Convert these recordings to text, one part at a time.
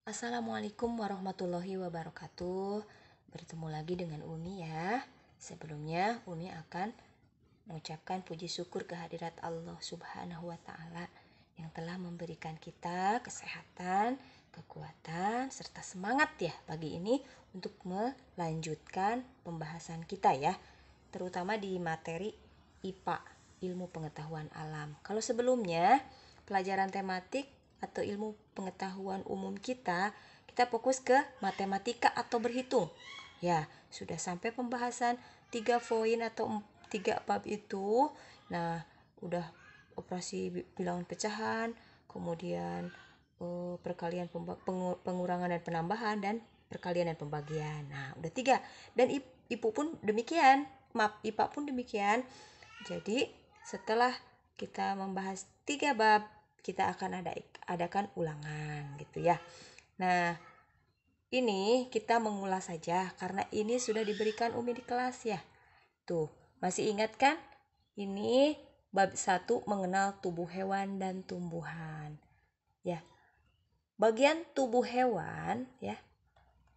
Assalamualaikum warahmatullahi wabarakatuh. Bertemu lagi dengan Uni ya. Sebelumnya Uni akan mengucapkan puji syukur kehadirat Allah Subhanahu wa taala yang telah memberikan kita kesehatan, kekuatan serta semangat ya pagi ini untuk melanjutkan pembahasan kita ya, terutama di materi IPA, ilmu pengetahuan alam. Kalau sebelumnya pelajaran tematik atau ilmu pengetahuan umum kita fokus ke matematika atau berhitung. Ya, sudah sampai pembahasan 3 poin atau 3 bab itu. Nah, udah operasi bilangan pecahan, kemudian perkalian pengurangan dan penambahan, dan perkalian dan pembagian. Nah, udah 3. Dan IPU pun demikian. IPA pun demikian. Jadi, setelah kita membahas 3 bab, kita akan adakan ulangan gitu ya. Nah, ini kita mengulas saja karena ini sudah diberikan Umi di kelas ya. Tuh, masih ingat kan? Ini bab 1 mengenal tubuh hewan dan tumbuhan. Ya. Bagian tubuh hewan ya.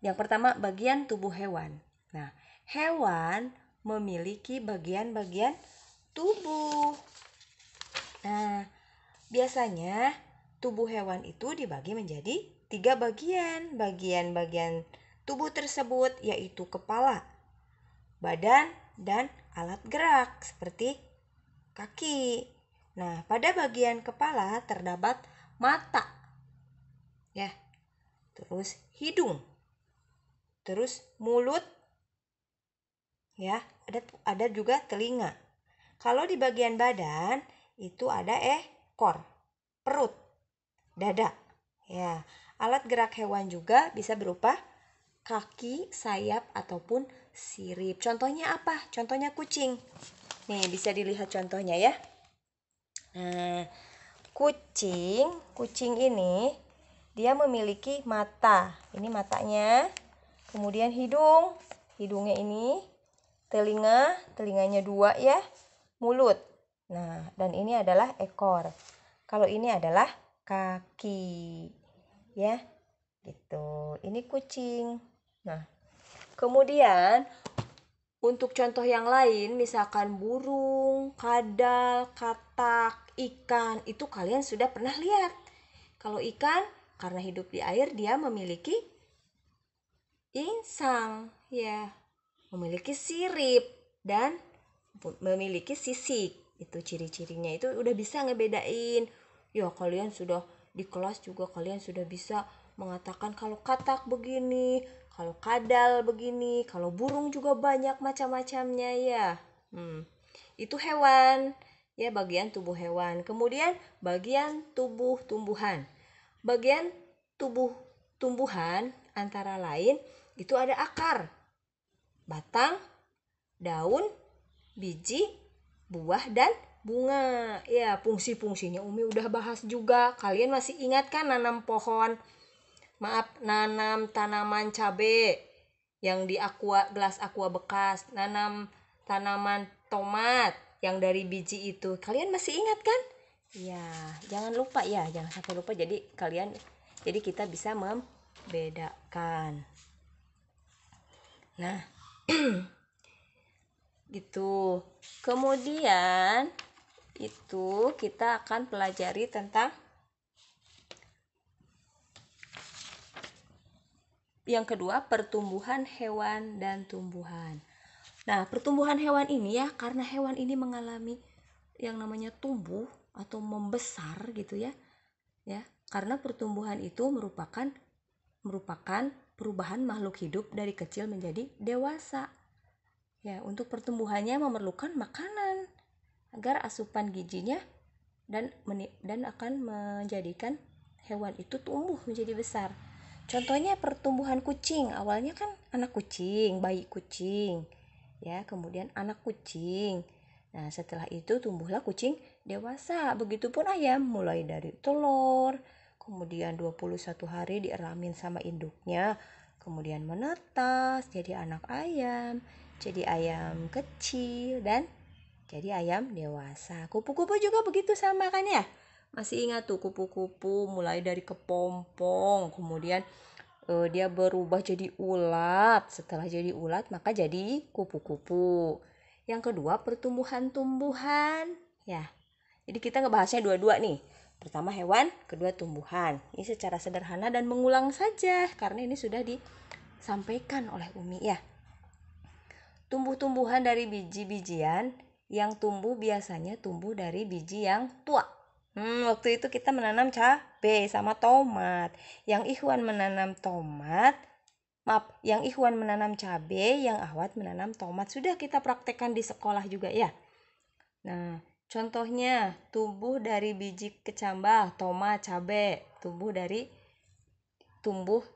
Yang pertama bagian tubuh hewan. Nah, hewan memiliki bagian-bagian tubuh. Nah, biasanya tubuh hewan itu dibagi menjadi 3 bagian. Bagian-bagian tubuh tersebut yaitu kepala, badan, dan alat gerak seperti kaki. Nah, pada bagian kepala terdapat mata, ya, terus hidung, terus mulut, ya, ada juga telinga. Kalau di bagian badan itu ada ekor, perut, dada. Ya, alat gerak hewan juga bisa berupa kaki, sayap, ataupun sirip. Contohnya apa? Contohnya kucing. Nih, bisa dilihat contohnya ya. Nah, kucing ini dia memiliki mata. Ini matanya. Kemudian hidungnya ini, telinganya 2 ya, mulut. Nah, dan ini adalah ekor. Kalau ini adalah kaki. Ya. Gitu. Ini kucing. Nah, kemudian untuk contoh yang lain, misalkan burung, kadal, katak, ikan, itu kalian sudah pernah lihat. Kalau ikan, karena hidup di air, dia memiliki insang, ya, memiliki sirip, dan memiliki sisik. Itu ciri-cirinya, itu udah bisa ngebedain. Ya, kalian sudah di kelas juga kalian sudah bisa mengatakan kalau katak begini, kalau kadal begini, kalau burung juga banyak macam-macamnya ya. Itu hewan, ya, bagian tubuh hewan. Kemudian bagian tubuh tumbuhan. Bagian tubuh tumbuhan antara lain itu ada akar, batang, daun, biji, buah, dan bunga. Ya, fungsi-fungsinya Umi udah bahas juga. Kalian masih ingat kan nanam tanaman cabai yang di gelas aqua bekas, nanam tanaman tomat yang dari biji itu. Kalian masih ingat kan? Ya, jangan lupa ya, jangan sampai lupa. Jadi kita bisa membedakan. Nah, gitu. Kemudian itu kita akan pelajari tentang yang kedua, pertumbuhan hewan dan tumbuhan. Nah, pertumbuhan hewan ini ya, karena hewan ini mengalami yang namanya tumbuh atau membesar gitu ya. Ya, karena pertumbuhan itu merupakan perubahan makhluk hidup dari kecil menjadi dewasa. Ya, untuk pertumbuhannya memerlukan makanan agar asupan gizinya dan akan menjadikan hewan itu tumbuh menjadi besar. Contohnya pertumbuhan kucing, awalnya kan anak kucing, bayi kucing, ya, kemudian anak kucing. Nah, setelah itu tumbuhlah kucing dewasa. Begitupun ayam, mulai dari telur, kemudian 21 hari dieramin sama induknya, kemudian menetas jadi anak ayam, jadi ayam kecil, dan jadi ayam dewasa. Kupu-kupu juga begitu sama kan ya? Masih ingat tuh kupu-kupu mulai dari kepompong, kemudian dia berubah jadi ulat. Setelah jadi ulat maka jadi kupu-kupu. Yang kedua pertumbuhan-tumbuhan ya. Jadi kita ngebahasnya dua-dua nih. Pertama hewan, kedua tumbuhan. Ini secara sederhana dan mengulang saja karena ini sudah disampaikan oleh Umi ya. Tumbuh-tumbuhan dari biji-bijian yang tumbuh biasanya tumbuh dari biji yang tua. Waktu itu kita menanam cabai sama tomat. Yang Ikhwan menanam tomat, yang Ikhwan menanam cabai, yang Ahwat menanam tomat. Sudah kita praktekkan di sekolah juga ya. Nah, contohnya tumbuh dari biji kecambah, tomat, cabai, tumbuh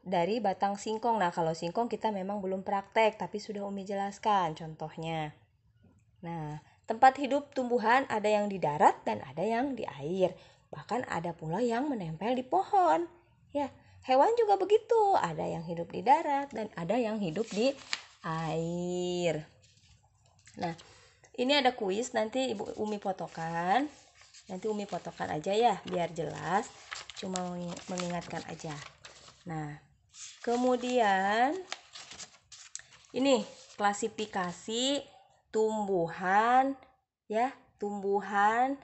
dari batang singkong. Nah, kalau singkong kita memang belum praktek, tapi sudah Umi jelaskan contohnya. Nah, tempat hidup tumbuhan ada yang di darat dan ada yang di air. Bahkan ada pula yang menempel di pohon. Ya, hewan juga begitu. Ada yang hidup di darat dan ada yang hidup di air. Nah, ini ada kuis, nanti Ibu Umi fotokan. Nanti Umi fotokan aja ya, biar jelas. Cuma mengingatkan aja. Nah, kemudian ini klasifikasi tumbuhan ya. Tumbuhan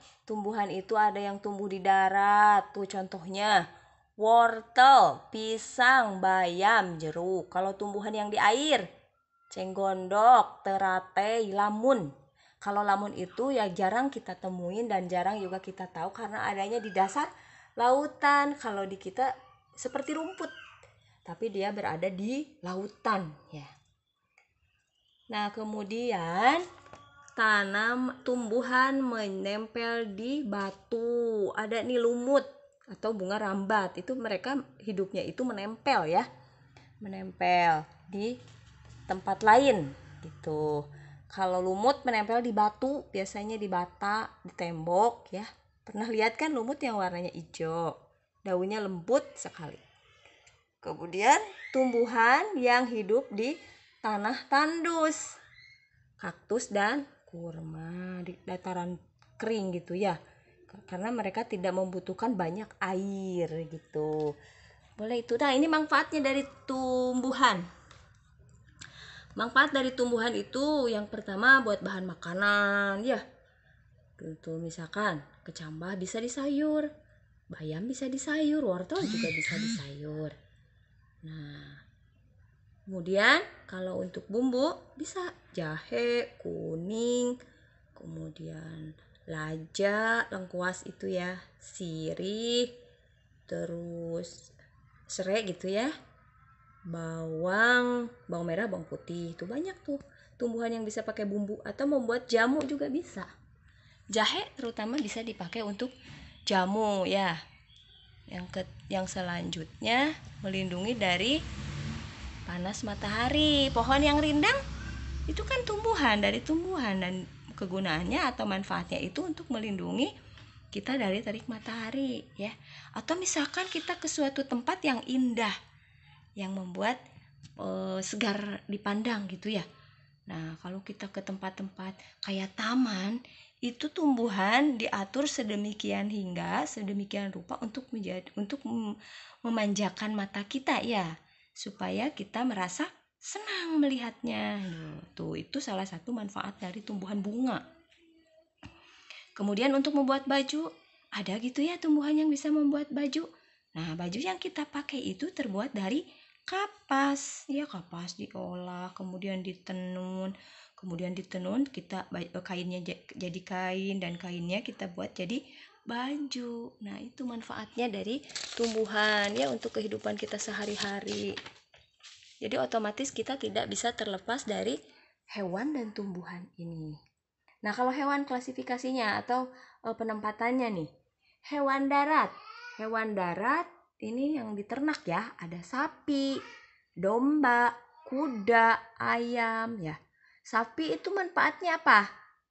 itu ada yang tumbuh di darat. Tuh contohnya wortel, pisang, bayam, jeruk. Kalau tumbuhan yang di air, cenggondok, teratai, lamun. Kalau lamun itu ya jarang kita temuin dan jarang juga kita tahu karena adanya di dasar lautan. Kalau di kita seperti rumput, tapi dia berada di lautan ya. Nah, kemudian tanam tumbuhan menempel di batu. Ada nih lumut atau bunga rambat. Itu mereka hidupnya itu menempel ya. Menempel di tempat lain gitu. Kalau lumut menempel di batu, biasanya di bata, di tembok ya. Pernah lihat kan lumut yang warnanya hijau? Daunnya lembut sekali. Kemudian tumbuhan yang hidup di tanah tandus, kaktus dan kurma di dataran kering gitu ya. Karena mereka tidak membutuhkan banyak air gitu. Boleh itu. Nah, ini manfaatnya dari tumbuhan. Manfaat dari tumbuhan itu yang pertama buat bahan makanan ya. Gitu, misalkan kecambah bisa disayur, bayam bisa disayur, wortel juga bisa disayur. Nah, kemudian kalau untuk bumbu bisa jahe, kuning, kemudian lada, lengkuas itu ya, sirih, terus serai gitu ya, bawang merah, bawang putih. Itu banyak tuh tumbuhan yang bisa pakai bumbu atau membuat jamu juga bisa. Jahe terutama bisa dipakai untuk jamu ya. Yang selanjutnya melindungi dari panas matahari. Pohon yang rindang itu kan tumbuhan dan kegunaannya atau manfaatnya itu untuk melindungi kita dari terik matahari ya. Atau misalkan kita ke suatu tempat yang indah yang membuat segar dipandang gitu ya. Nah, kalau kita ke tempat-tempat kayak taman, itu tumbuhan diatur sedemikian rupa untuk memanjakan mata kita ya, supaya kita merasa senang melihatnya. Tuh, itu salah satu manfaat dari tumbuhan bunga. Kemudian untuk membuat baju, ada gitu ya tumbuhan yang bisa membuat baju. Nah, baju yang kita pakai itu terbuat dari kapas. Ya, kapas diolah, kemudian ditenun, kita kainnya jadi kain dan kainnya kita buat jadi baju. Nah, itu manfaatnya dari tumbuhan ya untuk kehidupan kita sehari-hari. Jadi otomatis kita tidak bisa terlepas dari hewan dan tumbuhan ini. Nah, kalau hewan klasifikasinya atau penempatannya nih. Hewan darat. Hewan darat ini yang diternak ya, ada sapi, domba, kuda, ayam ya. Sapi itu manfaatnya apa?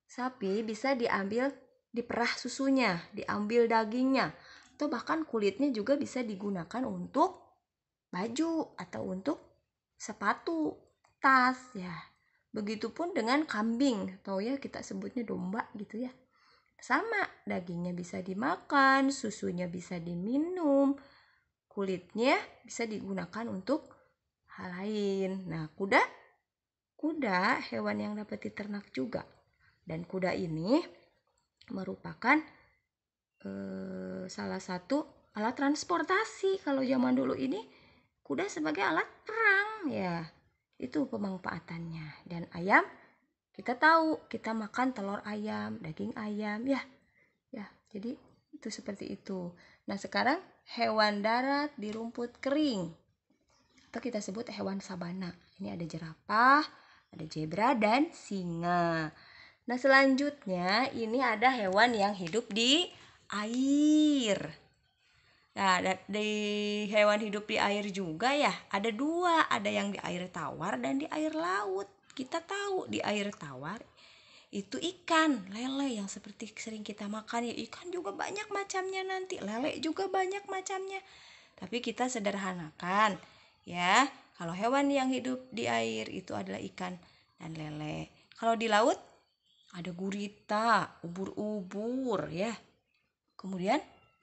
Sapi bisa diperah susunya, diambil dagingnya, atau bahkan kulitnya juga bisa digunakan untuk baju atau untuk sepatu, tas ya. Begitupun dengan kambing, atau ya kita sebutnya domba gitu ya. sama, dagingnya bisa dimakan, susunya bisa diminum, kulitnya bisa digunakan untuk hal lain. Nah, kuda hewan yang dapat diternak juga. Dan kuda ini merupakan salah satu alat transportasi. Kalau zaman dulu ini kuda sebagai alat perang, ya. Itu pemanfaatannya. Dan ayam, kita tahu, kita makan telur ayam, daging ayam, ya. Ya, jadi itu seperti itu. Nah, sekarang hewan darat di rumput kering, atau kita sebut hewan sabana. Ini ada jerapah, ada zebra, dan singa. Nah, selanjutnya ini ada hewan yang hidup di air. Nah, di hewan hidup di air juga ya, ada dua, ada yang di air tawar dan di air laut. Kita tahu di air tawar itu ikan lele yang seperti sering kita makan ya. Ikan juga banyak macamnya, nanti lele juga banyak macamnya, tapi kita sederhanakan ya. Kalau hewan yang hidup di air itu adalah ikan dan lele. Kalau di laut ada gurita, ubur-ubur ya, kemudian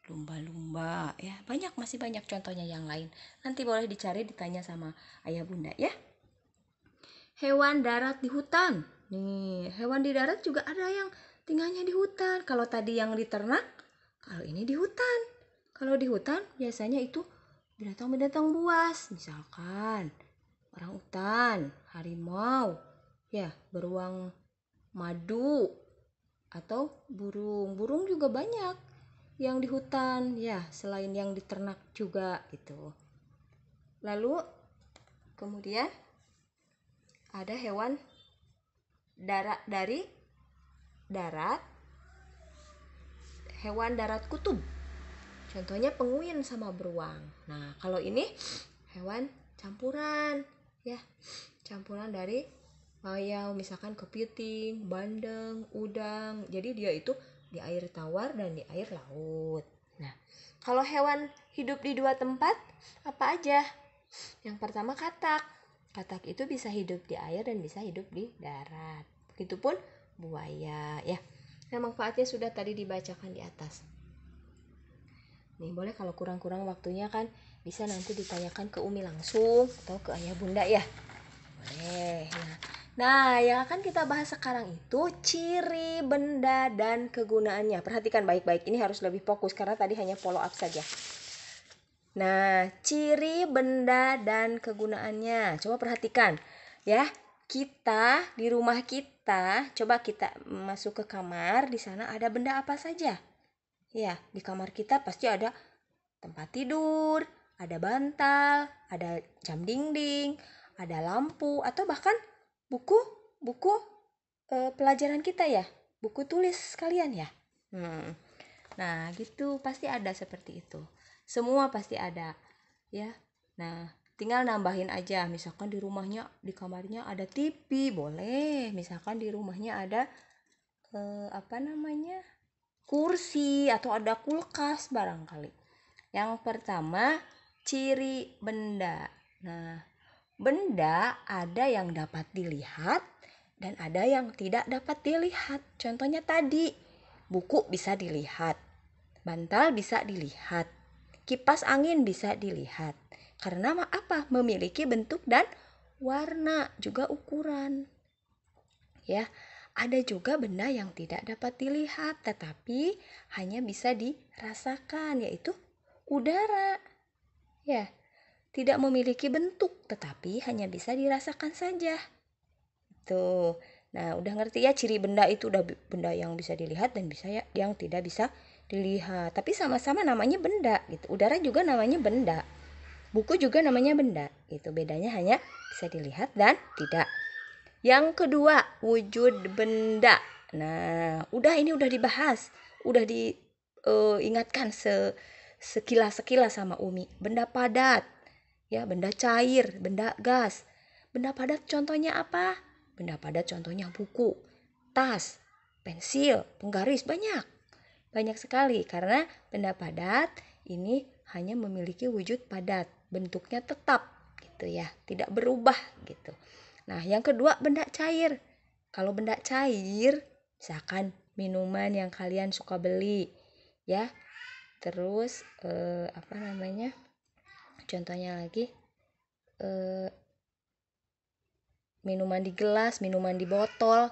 lumba-lumba ya, masih banyak contohnya yang lain. Nanti boleh dicari, ditanya sama ayah bunda ya. Hewan darat di hutan. Nih, hewan di darat juga ada yang tinggalnya di hutan. Kalau tadi yang diternak, kalau ini di hutan. Kalau di hutan biasanya itu binatang-binatang buas, misalkan orang utan, harimau, ya, beruang madu, atau burung. Burung juga banyak yang di hutan, ya, selain yang diternak juga gitu. Lalu kemudian ada hewan dari darat, hewan darat kutub. Contohnya penguin sama beruang. Nah, kalau ini hewan campuran, ya, campuran dari misalkan kepiting, bandeng, udang. Jadi dia itu di air tawar dan di air laut. Nah, kalau hewan hidup di dua tempat apa aja? Yang pertama katak. Katak itu bisa hidup di air dan bisa hidup di darat. Begitupun buaya ya. Nah, manfaatnya sudah tadi dibacakan di atas. Nih, boleh kalau kurang-kurang waktunya kan bisa nanti ditanyakan ke Umi langsung atau ke ayah bunda ya. Boleh. Nah, yang akan kita bahas sekarang itu ciri benda dan kegunaannya. Perhatikan baik-baik, ini harus lebih fokus karena tadi hanya follow up saja. Nah, ciri benda dan kegunaannya. Coba perhatikan ya. Kita di rumah kita, coba kita masuk ke kamar, di sana ada benda apa saja? Ya, di kamar kita pasti ada tempat tidur, ada bantal, ada jam dinding, ada lampu, atau bahkan buku pelajaran kita ya, buku tulis kalian ya. Nah, gitu pasti ada seperti itu. Semua pasti ada ya. Nah, tinggal nambahin aja. Misalkan di rumahnya, di kamarnya ada TV, boleh. Misalkan di rumahnya ada kursi atau ada kulkas barangkali. Yang pertama, ciri benda. Nah, benda ada yang dapat dilihat dan ada yang tidak dapat dilihat. Contohnya tadi, buku bisa dilihat, bantal bisa dilihat, kipas angin bisa dilihat. Karena apa? Memiliki bentuk dan warna, juga ukuran. Ya, ada juga benda yang tidak dapat dilihat tetapi hanya bisa dirasakan, yaitu udara. Ya, tidak memiliki bentuk tetapi hanya bisa dirasakan saja. Tuh. Nah, udah ngerti ya ciri benda itu, udah benda yang bisa dilihat dan bisa yang tidak bisa dilihat. Tapi sama-sama namanya benda gitu. Udara juga namanya benda. Buku juga namanya benda. Itu bedanya hanya bisa dilihat dan tidak. Yang kedua, wujud benda. Nah, ini udah dibahas. Udah diingatkan sekilas-sekilas sama Umi. Benda padat. Ya, benda cair, benda gas. Benda padat contohnya apa? Benda padat contohnya buku, tas, pensil, penggaris, banyak. Banyak sekali karena benda padat ini hanya memiliki wujud padat, bentuknya tetap gitu ya, tidak berubah gitu. Nah, yang kedua benda cair. Kalau benda cair, misalkan minuman yang kalian suka beli ya. Terus contohnya lagi minuman di gelas, minuman di botol,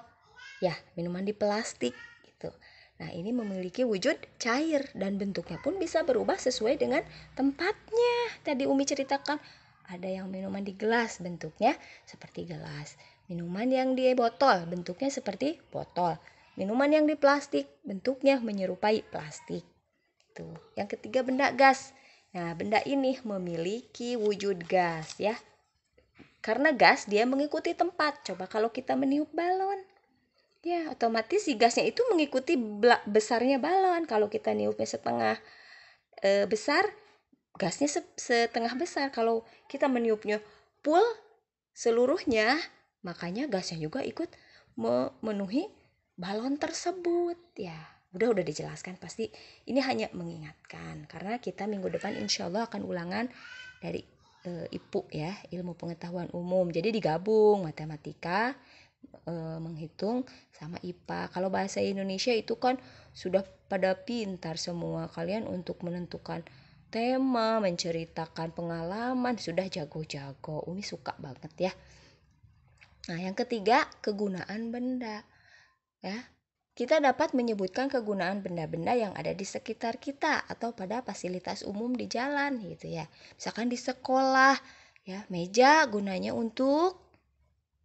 ya, minuman di plastik gitu. Nah, ini memiliki wujud cair dan bentuknya pun bisa berubah sesuai dengan tempatnya. Tadi Umi ceritakan, ada yang minuman di gelas, bentuknya seperti gelas. Minuman yang di botol, bentuknya seperti botol. Minuman yang di plastik, bentuknya menyerupai plastik. Tuh. Yang ketiga, benda gas. Nah, benda ini memiliki wujud gas ya. Karena gas dia mengikuti tempat. Coba kalau kita meniup balon. Ya, otomatis si gasnya itu mengikuti besarnya balon. Kalau kita niupnya setengah besar, gasnya setengah besar. Kalau kita meniupnya full seluruhnya, makanya gasnya juga ikut memenuhi balon tersebut. Ya, udah dijelaskan pasti. Ini hanya mengingatkan. Karena kita minggu depan insya Allah akan ulangan dari IPU ya, ilmu pengetahuan umum. Jadi digabung matematika, menghitung sama IPA. Kalau bahasa Indonesia itu kan sudah pada pintar semua. Kalian untuk menentukan tema, menceritakan pengalaman sudah jago-jago. Umi suka banget ya. Nah, yang ketiga, kegunaan benda. Ya. Kita dapat menyebutkan kegunaan benda-benda yang ada di sekitar kita atau pada fasilitas umum di jalan gitu ya. Misalkan di sekolah, ya, meja gunanya untuk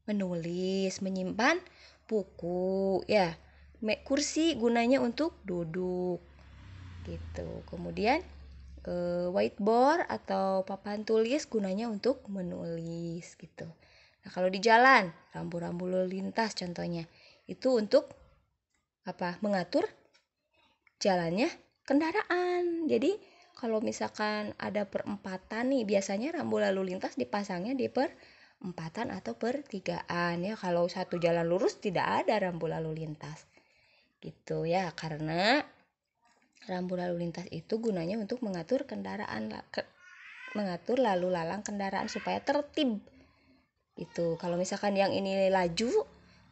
menulis, menyimpan buku, ya. Kursi gunanya untuk duduk. Gitu. Kemudian whiteboard atau papan tulis gunanya untuk menulis gitu. Nah, kalau di jalan, rambu-rambu lalu lintas contohnya, itu untuk mengatur jalannya kendaraan. Jadi kalau misalkan ada perempatan nih, biasanya rambu lalu lintas dipasangnya di perempatan atau pertigaan ya. Kalau satu jalan lurus tidak ada rambu lalu lintas gitu ya, karena rambu lalu lintas itu gunanya untuk mengatur kendaraan, mengatur lalu lalang kendaraan supaya tertib gitu. Kalau misalkan yang ini laju,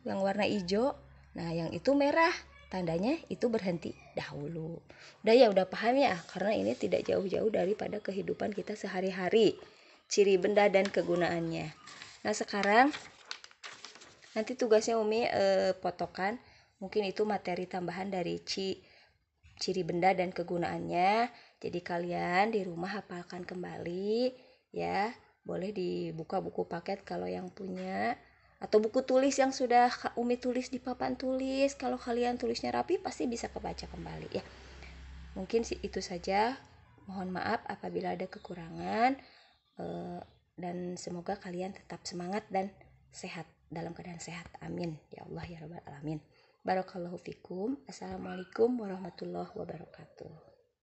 yang warna hijau, nah yang itu merah, tandanya itu berhenti dahulu. Udah paham ya, karena ini tidak jauh-jauh daripada kehidupan kita sehari-hari, ciri benda dan kegunaannya. Nah, sekarang nanti tugasnya Umi potokan, mungkin itu materi tambahan dari ciri benda dan kegunaannya. Jadi kalian di rumah hafalkan kembali ya. Boleh dibuka buku paket kalau yang punya, atau buku tulis yang sudah Umi tulis di papan tulis. Kalau kalian tulisnya rapi pasti bisa kebaca kembali ya. Mungkin itu saja. Mohon maaf apabila ada kekurangan, dan semoga kalian tetap semangat dan sehat, dalam keadaan sehat. Amin ya Allah ya rabbal alamin. Barakallahu fikum. Assalamualaikum warahmatullahi wabarakatuh.